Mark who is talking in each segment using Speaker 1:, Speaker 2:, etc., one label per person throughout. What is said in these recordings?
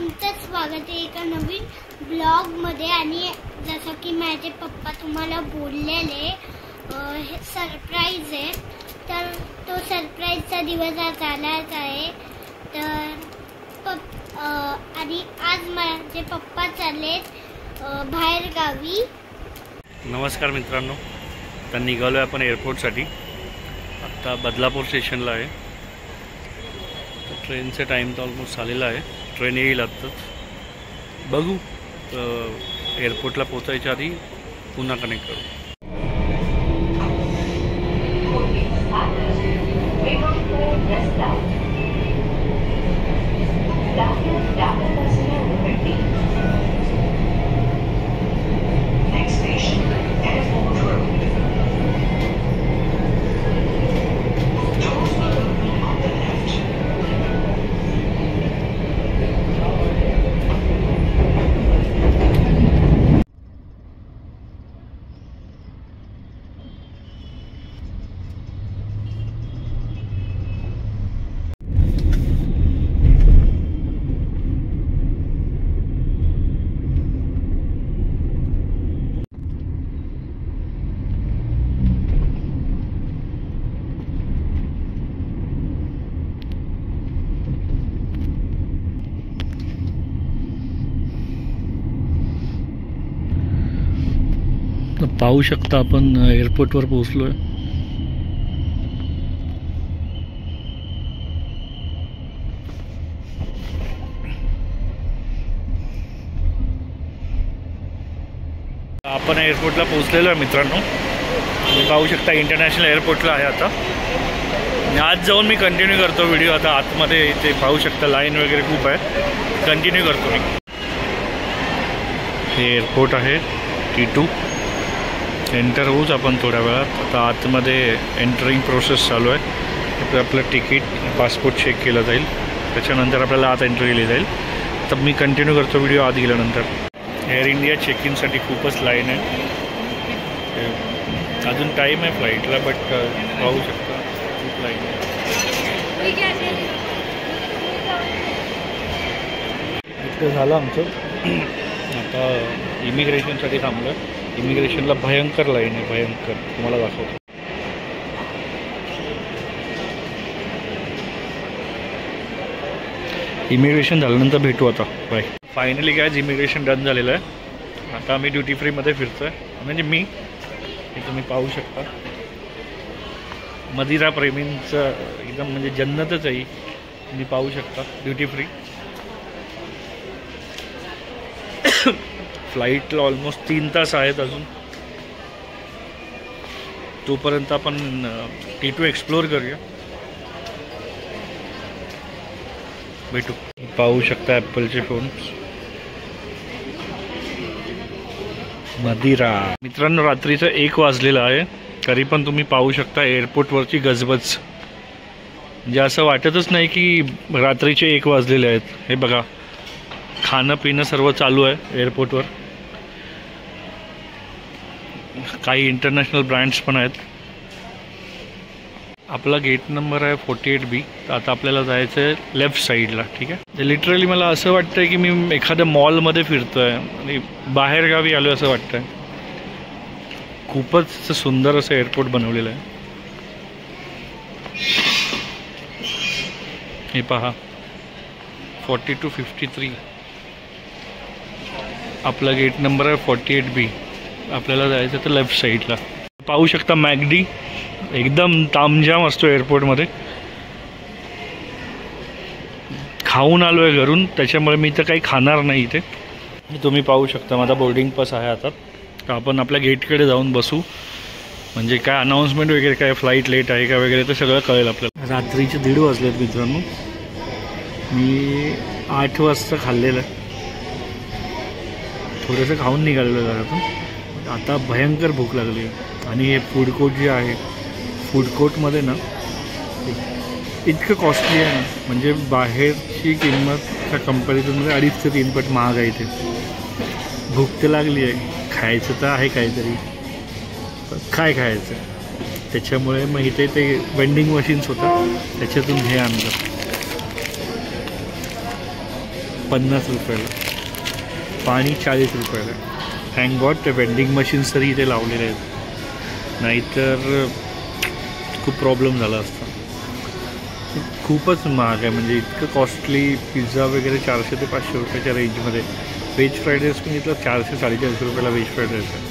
Speaker 1: तुमचं स्वागत आहे एका नवीन ब्लॉगमध्ये। आणि जसं की माझे पप्पा तुम्हाला बोललेले हे सरप्राईज आहे, तर तो सरप्राईजचा दिवस आज आलाच आहे। तर आणि आज माझे पप्पा चाललेत बाहेर गावी।
Speaker 2: नमस्कार मित्रांनो, आता निघालो आहे आपण एअरपोर्टसाठी। आता बदलापूर स्टेशनला आहे। ट्रेनचा टाईम तर ऑलमोस्ट झालेला आहे, ट्रेन येईल आत्ताच। बघू एअरपोर्टला पोचायच्या आधी पुन्हा कनेक्ट करू। पाहू शकता आपण एअरपोर्टवर पोहोचलोय। आपण एअरपोर्टला पोहोचलेलो आहे मित्रांनो। तुम्ही पाहू शकता इंटरनॅशनल एअरपोर्टला आहे आता। आज जाऊन मी कंटिन्यू करतो व्हिडिओ। आता आतमध्ये इथे पाहू शकता लाईन वगैरे खूप आहे, कंटिन्यू करतो मी। हे एअरपोर्ट आहे T2। एंटर होऊच आपण थोड्या वेळात। आता आतमध्ये एंटरिंग प्रोसेस चालू आहे। आपलं तिकीट पासपोर्ट चेक केलं जाईल, त्याच्यानंतर आपल्याला आत एंट्री केली जाईल। तर मी कंटिन्यू करतो व्हिडिओ आत गेल्यानंतर। एअर इंडिया चेक इनसाठी खूपच लाईन आहे, अजून टाईम आहे फ्लाईटला, बट पाहू शकता खूप लाईन आहे। इतकं झालं आमचं। आता इमिग्रेशनसाठी थांबलं। इमिग्रेशनला भयंकर लाईन आहे, भयंकर। तुम्हाला दाखवतो। इमिग्रेशन झाल्यानंतर भेटू आता, बाय। फायनली काय इमिग्रेशन डन झालेलं आहे। आता आम्ही ड्युटी फ्रीमध्ये फिरतो आहे, म्हणजे मी, हे तुम्ही पाहू शकता। मदिरा प्रेमींचं एकदम म्हणजे जन्नतच आहे, तुम्ही पाहू शकता। ड्युटी फ्री फ्लाईटला ऑलमोस्ट 3 तास आहेत अजून, तोपर्यंत आपण T2 एक्सप्लोर करूया। भेटू। पाहू शकता ॲपलचे फोन्स, मदिरा। मित्रांनो रात्रीचं 1 वाजलेलं आहे, तरी पण तुम्ही पाहू शकता एअरपोर्टवरची गजबज। म्हणजे असं वाटतच नाही की रात्रीचे 1 वाजलेले आहेत। हे बघा, खाणं पिणं सर्व चालू आहे एअरपोर्टवर। काही इंटरनॅशनल ब्रँड्स पण आहेत। आपला गेट नंबर आहे 48B। तर आता आपल्याला जायचं आहे लेफ्ट साईडला, ठीक आहे। लिटरली मला असं वाटतं की मी एखाद्या मॉलमध्ये फिरतो आहे आणि बाहेरगावी आलो असं वाटतं आहे। खूपच सुंदर असं एअरपोर्ट बनवलेलं आहे। हे पहा 4253। आपला गेट नंबर आहे 48B। आपल्याला जायचं तर लेफ्ट साईडला। पाहू शकता मॅकडी एकदम तामझाम असतो एअरपोर्टमध्ये। खाऊन आलो आहे घरून, त्याच्यामुळे मी तर काही खाणार नाही इथे। तुम्ही पाहू शकता माझा बोर्डिंग पास आहे आता। तर आपण आपल्या गेटकडे जाऊन बसू, म्हणजे काय अनाऊन्समेंट वगैरे, काय फ्लाईट लेट आहे का वगैरे, तर सगळं कळेल आपल्याला। रात्रीचे 1:30 वाजलेत मित्रांनो। मी 8 वाजता खाल्लेलं आहे, थोडंसं खाऊन निघालेलं घरातून। आता भयंकर भूक लागली आहे। आणि हे फूड कोर्ट जे आहे, फूड कोर्टमध्ये ना इतकं कॉस्टली आहे ना, म्हणजे बाहेरची किंमतच्या कंपॅरिझनमध्ये 2.5 ते 3 पट महाग आहे इथे। भूक तर लागली आहे, खायचं तर आहे काहीतरी, काय खायचं, त्याच्यामुळे मग इथे ते वेंडिंग मशीन्स होतं, त्याच्यातून हे आणलं। 50 रुपयाला, पाणी 40 रुपयाला. थँक गॉड ते वेंडिंग मशीन्स तरी इथे लावलेले आहेत, नाहीतर खूप प्रॉब्लेम झाला असता. खूपच महाग आहे, म्हणजे इतकं कॉस्टली. पिझ्झा वगैरे 400 ते 500 रुपयाच्या रेंजमध्ये. व्हेज फ्राईड राईस पण घेतला 400-450 रुपयाला व्हेज फ्राईड राईस आहे.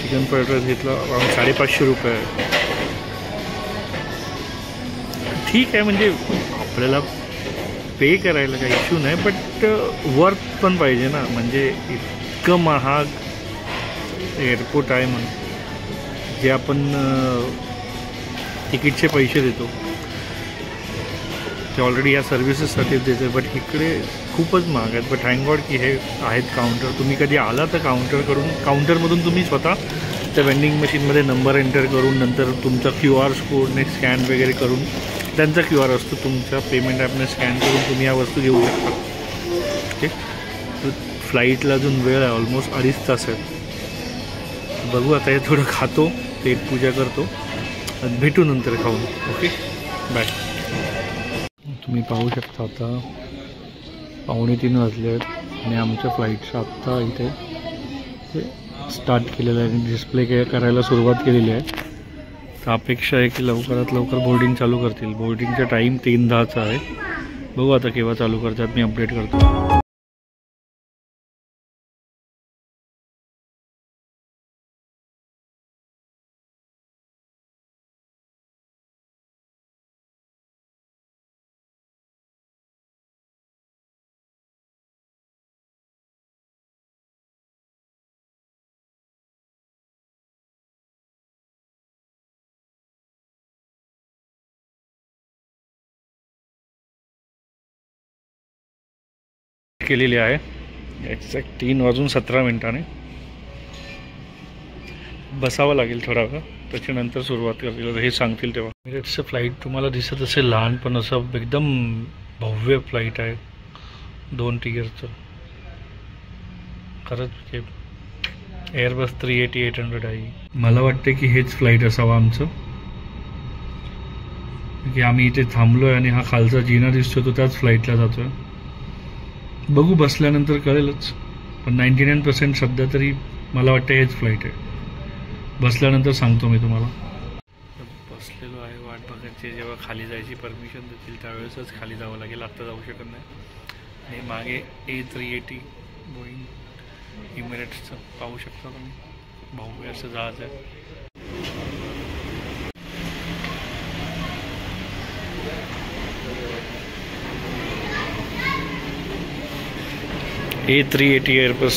Speaker 2: चिकन फ्राईड राईस घेतला अराउंड 550 रुपये आहे. ठीक आहे, म्हणजे आपल्याला पे करायला काही इश्यू नाही, बट वर्थ पण पाहिजे ना. म्हणजे इतकं महाग एअरपोर्ट आहे म्हणून जे आपण तिकीटचे पैसे देतो ते ऑलरेडी या सर्व्हिसेससाठीच देते, बट इकडे खूपच महाग आहेत. बट थँक गॉड की हे आहेत काउंटर. तुम्ही कधी आला तर काउंटरमधून तुम्ही स्वतः त्या वेंडिंग मशीनमध्ये नंबर एंटर करून नंतर तुमचा QR कोडने स्कॅन वगैरे करून, त्यांचा QR असतो, तुमच्या पेमेंट ॲपने स्कॅन करून तुम्ही या वस्तू घेऊ शकता. ओके, तर फ्लाईटला अजून वेळ आहे, ऑलमोस्ट 2.5 तास आहे. बघू आता, हे थोडं खातो, पेट पूजा करतो आणि भेटू नंतर खाऊन. Okay, bye. तुम्ही पाहू शकता आता 2:45 वाजले आहेत आणि आमच्या फ्लाईटचं आत्ता इथे स्टार्ट केलेलं आहे आणि डिस्प्ले करायला सुरुवात केलेली आहे. तर अपेक्षा आहे की लवकरात लवकर बोर्डिंग चालू करतील. बोर्डिंगचा टाईम 3:10चा आहे. बघू आता केव्हा चालू करतात, मी अपडेट करतो. केलेली आहे एक्झॅक्ट 3:17 बसावं लागेल थोडा वेळ, त्याच्यानंतर सुरुवात करतील, हे सांगतील तेव्हा. एमिरेट्सचं फ्लाईट तुम्हाला दिसत असेल लहान, पण असं एकदम भव्य फ्लाईट आहे, 2 टियरचं. खरंच एअरबस 380-800 आहे. मला वाटते की हेच फ्लाईट असावं आमचं, की आम्ही इथे थांबलो आहे आणि हा खालचा जिना दिसतो तो त्याच फ्लाईटला जातो आहे. बघू, बसल्यानंतर कळेलच, पण 99% सध्या तरी मला वाटतं हेच फ्लाईट आहे. बसल्यानंतर सांगतो मी तुम्हाला. बसलेलो आहे वाट बघायची, जेव्हा खाली जायची परमिशन देतील त्यावेळेसच खाली जावं लागेल, आत्ता जाऊ शकत नाही. आणि मागे A380 बोईंग इमिरेट्सचं पाहू शकता तुम्ही, भव्य असं जहाज आहे. A380 Airbus.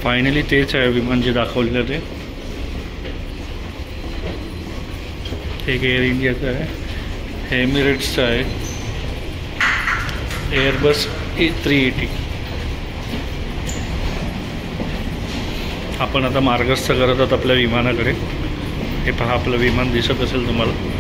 Speaker 2: फायनली तेच आहे विमान जे दाखवलेलं ते. एक एअर इंडियाचं आहे, हे एमिरेट्सचं आहे, एअरबस A380. आपण आता मार्गस्थ करत आहोत आपल्या विमानाकडे. हे पहा, आपलं विमान दिसत असेल तुम्हाला.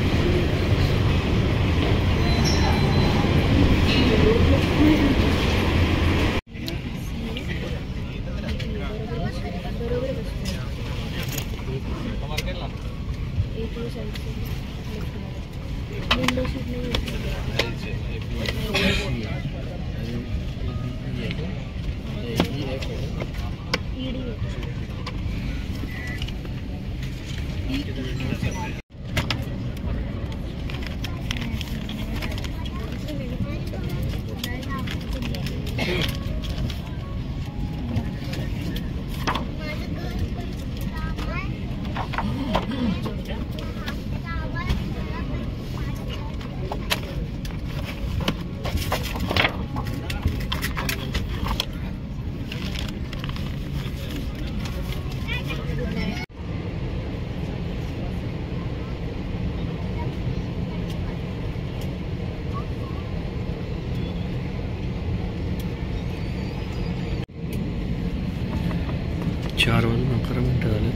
Speaker 2: चार वाजून 11 मिनिटं झाले,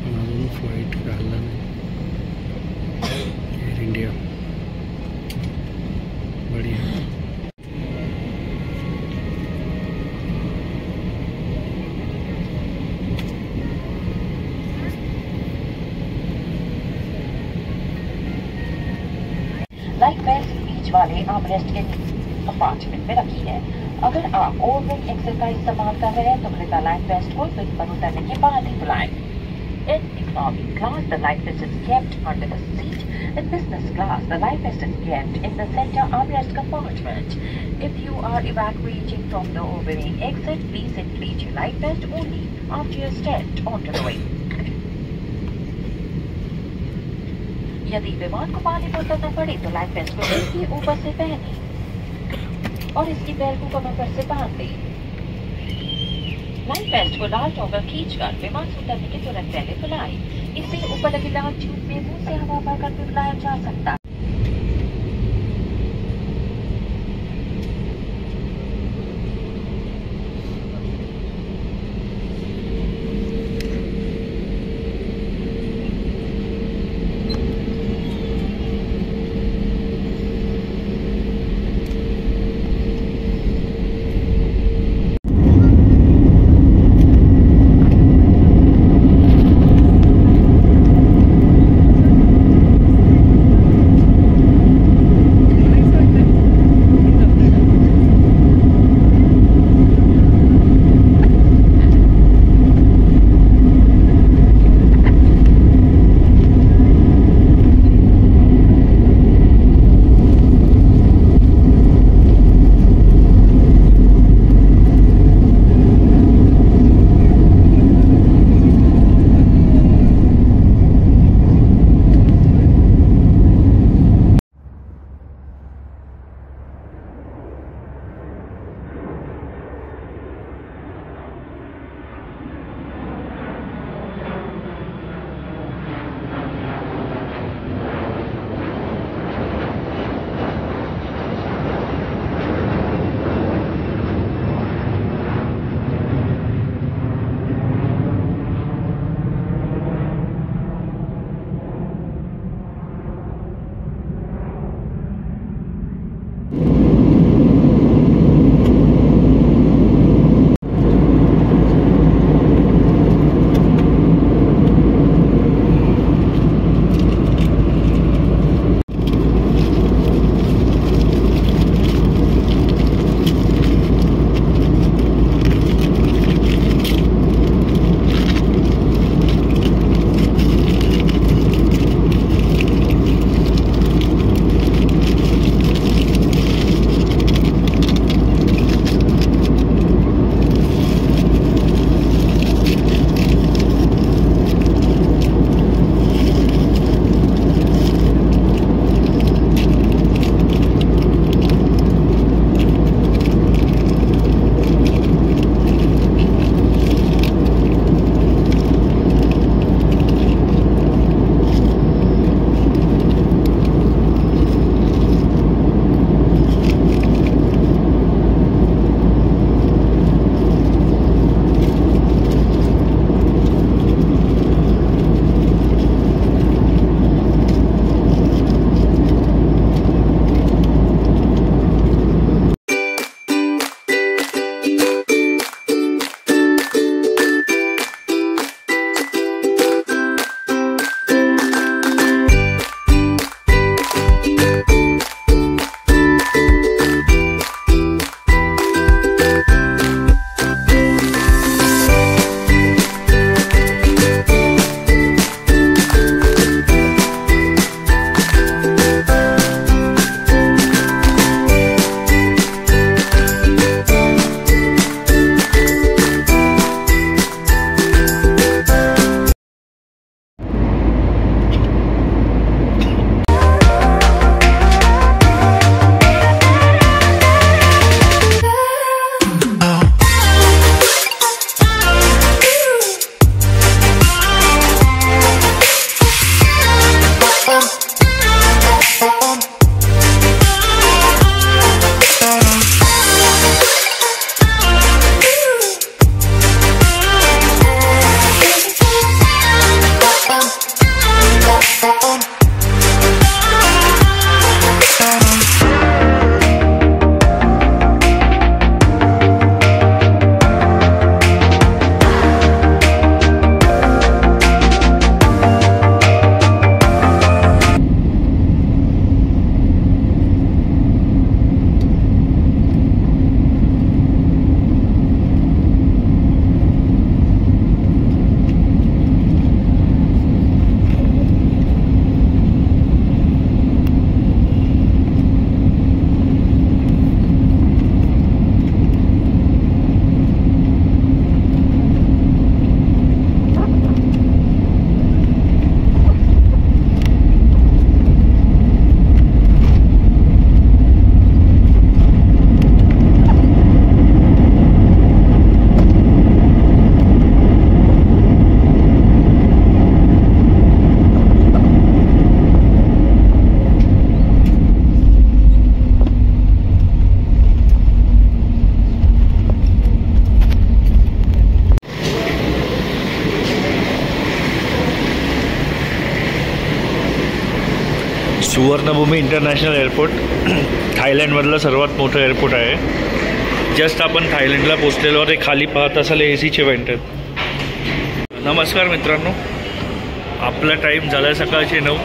Speaker 2: पण अजून फ्लाईट काढला नाही. एअर इंडिया
Speaker 3: लाइफ वेस्ट बीच वाले आर्मरेस्ट के कंपार्टमेंट में रखी है। अगर आप ओवरविंग एक्सेल का इस्तेमाल कर रहे हैं तो कृपया लाइफ वेस्ट को विंग पर उतरने के बाद ही बुलाएं। In economy class, the life vest is kept under the seat. In business class, the life vest is kept in the center armrest compartment. If you are evacuating from the overwing exit, please inflate your life vest only after you stepped onto the wing. यदि विमान को पानी में उतरना पड़े तो life waste को सिर के ऊपर से पहने और इसकी बेल को कमर से बांध दें। लाइफ वेस्ट को लाल टॉगल खींचकर विमान से उतरने के तुरंत पहले बुलाएं। इसे ऊपर लगे लाल ट्यूब में मुंह से हवा भरकर भी बुलाया जा सकता है।
Speaker 2: सुवर्णभूमी इंटरनॅशनल एअरपोर्ट थायलंडमधलं सर्वात मोठं एअरपोर्ट आहे. जस्ट आपण थायलंडला पोचलेलो ते खाली पाहत असाल एसीचे वेंट आहेत. नमस्कार मित्रांनो, आपला टाईम झाला आहे सकाळचे 9,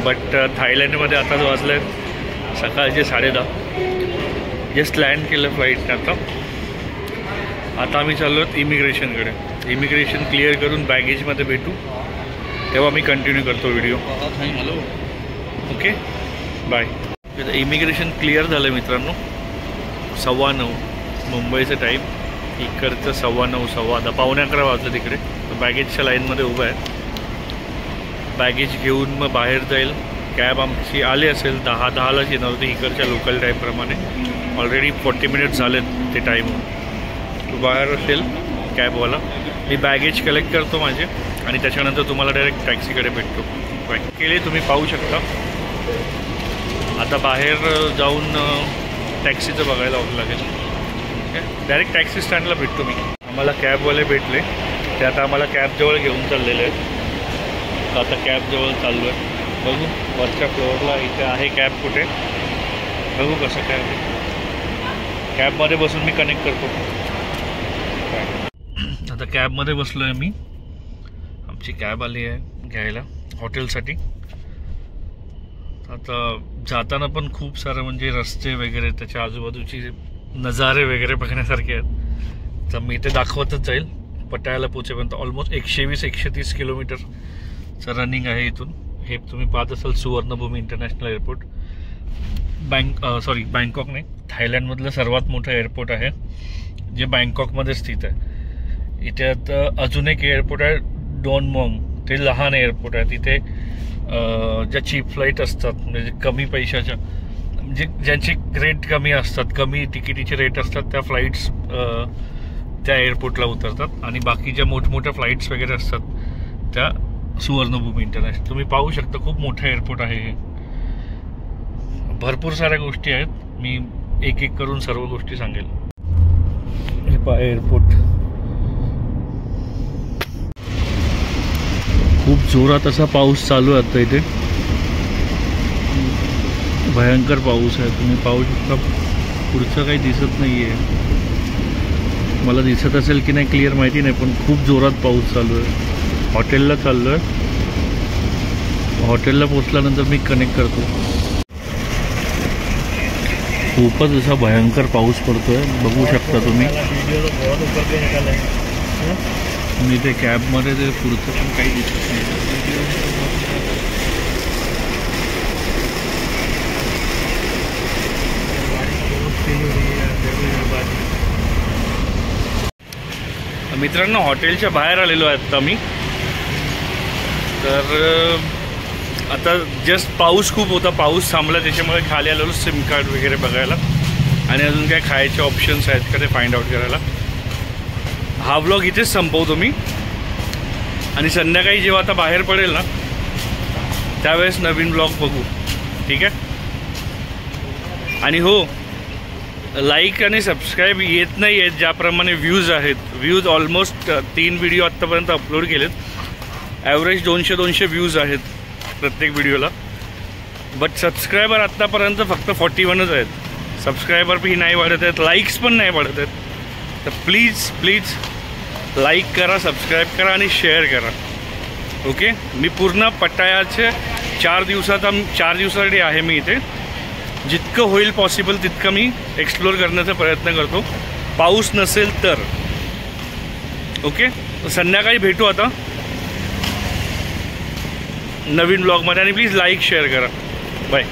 Speaker 2: बट थायलंडमध्ये आताच वाजले आहेत सकाळचे 10:30. जस्ट लँड केलं फ्लाईटने. आता आम्ही चाललो आहोत इमिग्रेशनकडे. इमिग्रेशन क्लिअर करून बॅगेजमध्ये भेटू, तेव्हा मी कंटिन्यू करतो video. Okay, bye. Immigration clear झालं मित्रांनो. 9:15 मुंबईचं टाईम, इकडचं 9:15 10:15 11:15 वाजलं तिकडे. बॅगेजच्या लाईनमध्ये उभं आहे. बॅगेज घेऊन मग बाहेर जाईल. कॅब आमची आली असेल 10:10लाच येणार होती इकडच्या लोकल टाईमप्रमाणे. ऑलरेडी 40 मिनिट्स झालेत ते टाईम. तो बाहेर असेल कॅबवाला. मी बॅगेज कलेक्ट करतो माझे आणि त्याच्यानंतर तुम्हाला डायरेक्ट टॅक्सीकडे भेटतो. बाय केले तुम्ही पाहू शकता. आता बाहेर जाऊन टॅक्सीचं बघायला लागेल. ओके, डायरेक्ट टॅक्सी स्टँडला भेटतो मी. आम्हाला कॅबवाले भेटले, ते आता आम्हाला कॅबजवळ घेऊन चाललेले आहेत. तर आता कॅबजवळ चाललो आहे. बघू वरच्या फ्लोअरला इथे आहे कॅब कुठे, बघू कसं काय. कॅबमध्ये बसून मी कनेक्ट करतो. आता कॅबमध्ये बसलो आहे मी. आमची कॅब आली आहे घ्यायला हॉटेलसाठी. आता जाताना पण खूप सारं म्हणजे रस्ते वगैरे त्याच्या आजूबाजूची नजारे वगैरे बघण्यासारखे आहेत. तर मी ते दाखवतच जाईल पटायाला पोचेपर्यंत. ऑलमोस्ट 120-130 किलोमीटरचं रनिंग आहे इथून. हे तुम्ही पाहत असाल सुवर्णभूमी इंटरनॅशनल एअरपोर्ट. बँकॉक नाही, थायलंडमधलं सर्वात मोठं एअरपोर्ट आहे जे बँकॉकमध्ये स्थित आहे. इथे आता अजून एक एअरपोर्ट आहे डॉन मॉम. ते लहान एअरपोर्ट आहे. तिथे ज्या चीप फ्लाईट असतात म्हणजे कमी पैशाच्या, म्हणजे ज्यांचे रेट कमी असतात, कमी तिकिटीचे रेट असतात, त्या फ्लाईट्स त्या एअरपोर्टला उतरतात. आणि बाकी ज्या मोठमोठ्या फ्लाईट्स वगैरे असतात त्या सुवर्णभूमी इंटरनॅशनल. तुम्ही पाहू शकता खूप मोठं एअरपोर्ट आहे हे. भरपूर साऱ्या गोष्टी आहेत. मी एक एक करून सर्व गोष्टी सांगेल. हे पहा एअरपोर्ट. खूप जोरात असा पाऊस चालू आहे आता इथे. भयंकर पाऊस आहे. तुम्ही पाहू शकता. पुढचं काही दिसत नाही आहे. मला दिसत असेल की नाही क्लिअर माहिती नाही, पण खूप जोरात पाऊस चालू आहे. हॉटेलला चाललो आहे. हॉटेलला पोचल्यानंतर मी कनेक्ट करतो. खूपच असा भयंकर पाऊस पडतोय, बघू शकता तुम्ही. मी ते कॅबमध्ये ते पुढचं पण काही दिसत नाही. मित्रांनो, हॉटेलच्या बाहेर आलेलो आहे आता मी. तर आता जस्ट पाऊस खूप होता, पाऊस थांबला, त्याच्यामुळे खाली आलेलो सिम कार्ड वगैरे बघायला आणि अजून काय खायचे ऑप्शन्स आहेत का ते फाइंड आउट करायला. हा व्लॉग इथेच संपवतो मी. आणि संध्याकाळी जेव्हा आता बाहेर पडेल ना त्यावेळेस नवीन व्लॉग बघू. ठीक आहे. आणि हो, लाईक आणि सबस्क्राईब येत नाही आहेत ज्याप्रमाणे व्ह्यूज आहेत. व्ह्यूज ऑलमोस्ट 3 व्हिडिओ आत्तापर्यंत अपलोड केलेत. ॲव्हरेज 200 व्ह्यूज आहेत प्रत्येक व्हिडिओला. बट सबस्क्रायबर आत्तापर्यंत फक्त 41च आहेत. सबस्क्रायबर बी नाही वाढत आहेत, लाईक्स पण नाही वाढत आहेत. तर प्लीज लाईक करा, सबस्क्राईब करा आणि शेअर करा. ओके. मी पूर्ण पटायाचे 4 दिवसासाठी आहे मी इथे. जितकं होईल पॉसिबल तितकं मी एक्सप्लोर करण्याचा प्रयत्न करतो, पाऊस नसेल तर. ओके. संध्याकाळी भेटू आता नवीन ब्लॉगमध्ये. आणि प्लीज लाईक शेअर करा. बाय.